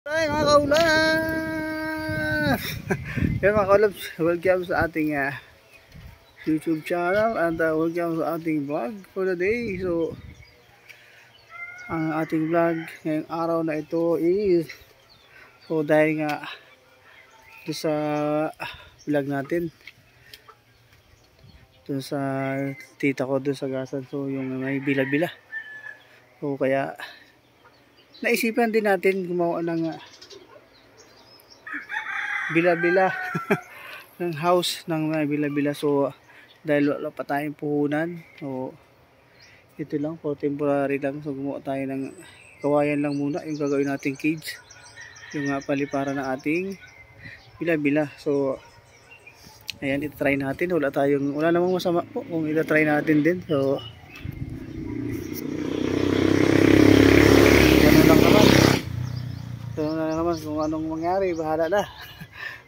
Ay mga kaulan! Yan mga kaulab, welcome sa ating YouTube channel and welcome sa ating vlog for the day. So, ang ating vlog ngayong araw na ito is dahil nga ito sa vlog natin doon sa tita ko doon sa Gasan, so yung may bila-bila. So kaya naisipan din natin gumawa ng bila-bila ng house ng mga bila-bila. So dahil wala pa tayong puhunan, so ito lang for temporary lang. So gumawa tayo ng kawayan lang muna yung gagawin nating cage, yung paliparan ng ating bila-bila. So ayan, ito-try natin. Wala namang masama po kung ito-try natin din. So ganun lang naman kung anong mangyari, bahala na.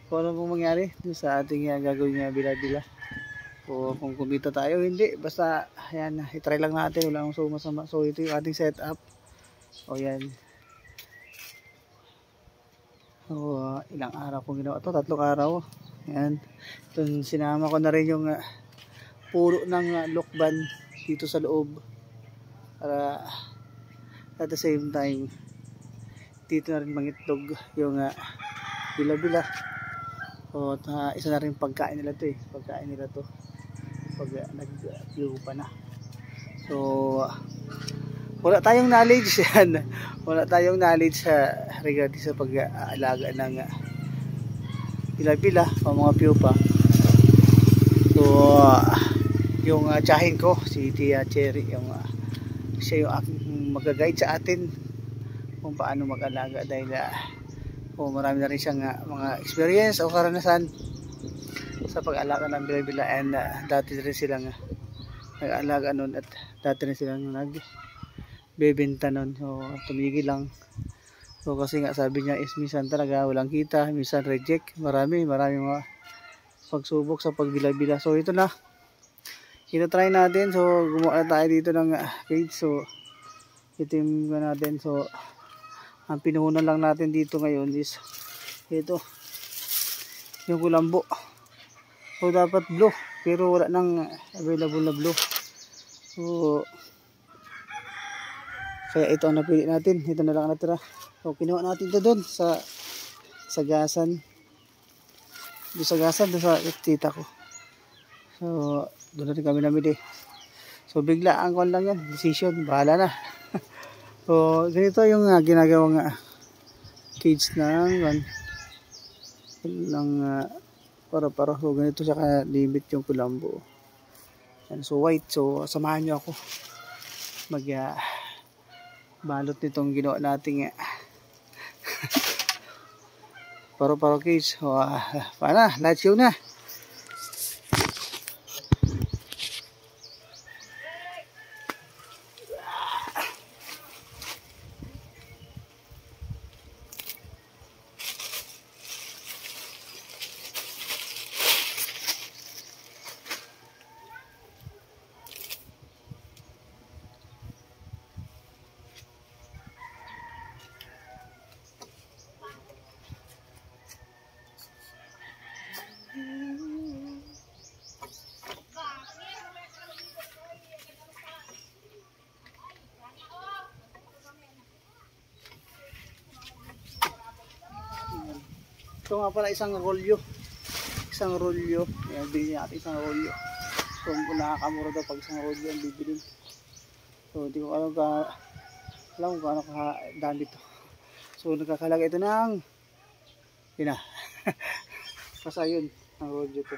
Kung anong mangyari sa ating gagawin bila-bila. So kung kumita tayo, hindi. Basta ayan, i-try lang natin. Wala akong masama. So ito yung ating setup. O yan. So ilang araw kong ginawa ito? 3 araw. Ayan. Ito, sinama ko na rin yung puro ng lokban dito sa loob. Para at the same time, dito na rin mangitlog yung bila-bila. So isa na rin pagkain nila to pagkain nila to pag nag-yupa na. So wala tayong knowledge yan. Wala tayong knowledge regarding sa pag-aalaga ng bila-bila o mga pupa. So yung tiyahin ko, si Tia Cherry, siya yung aking mag-guide sa atin kung paano mag-alaga, dahil marami na rin siyang mga experience o karanasan sa pag-alaga ng bila-bila. And dati rin silang nag-alaga nun at dati rin silang nagbebenta nun. So tumigil lang. So kasi nga sabi niya is minsan talaga walang kita, minsan reject, marami mga pagsubok sa pagbila-bila. So ito na, ito-try natin. So gumawa na tayo dito ng cage. So itim natin. So ang pinuhunan lang natin dito ngayon is ito, yung kulambo. So dapat blue, pero wala nang available na blue. So kaya ito ang napili natin. Ito na lang natira. So kinuha natin ito doon sa Gasan. Doon sa Gasan, doon sa tita ko. So doon na rin kami namili. So biglaan ko lang yan, decision, bahala na. So ganito yung ginagawang cage ng para so ganito siya ka-limit yung kulambo. And so white. So samahan nyo ako mag balot nitong ginawa nating paro cage. So paano, let's go na. Ito nga pala isang rolyo. Ayan, bilhin natin isang rolyo. So kung nakakamura daw pag isang rolyo ang bibilin. So hindi ko alam kung gaano kadaan dito. So nagkakalaga ito ng yun na. Basta yun ang rolyo to.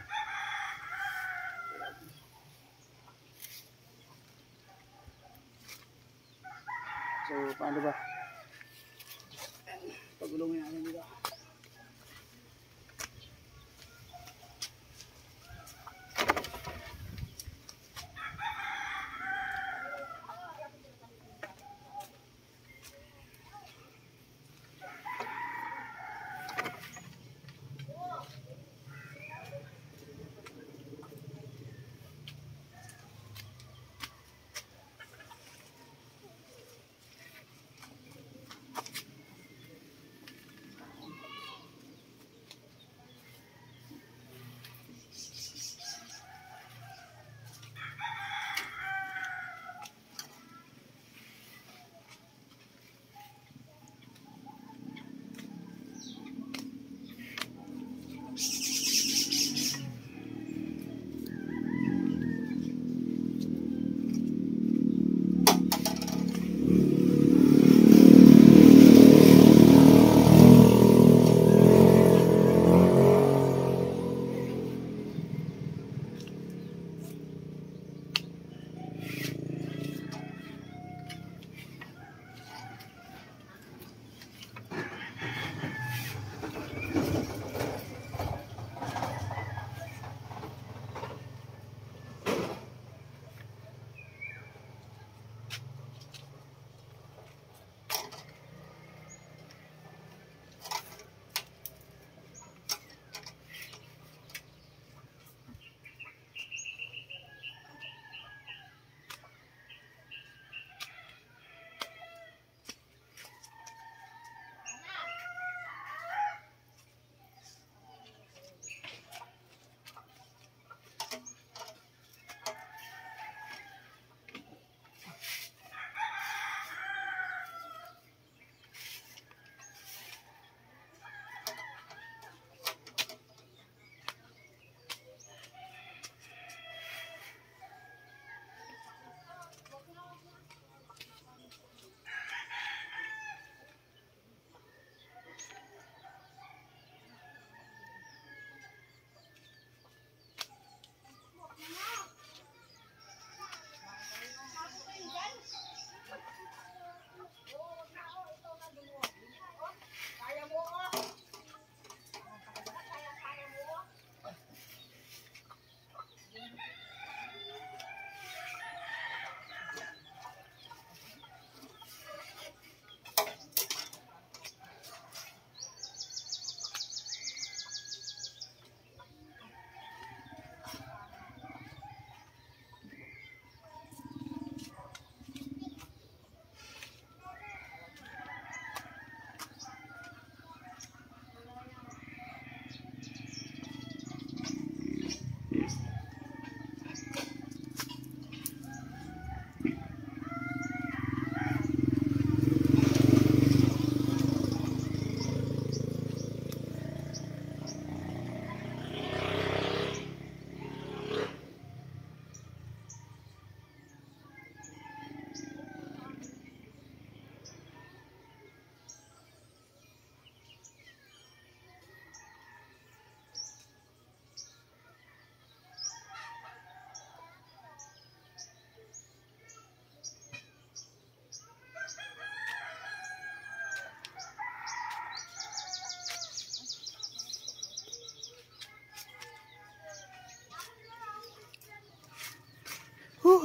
So paano ba? Pagulungin natin dito.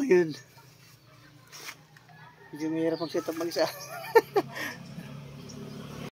yun. Medyo mahirap mag-set up mag-isa.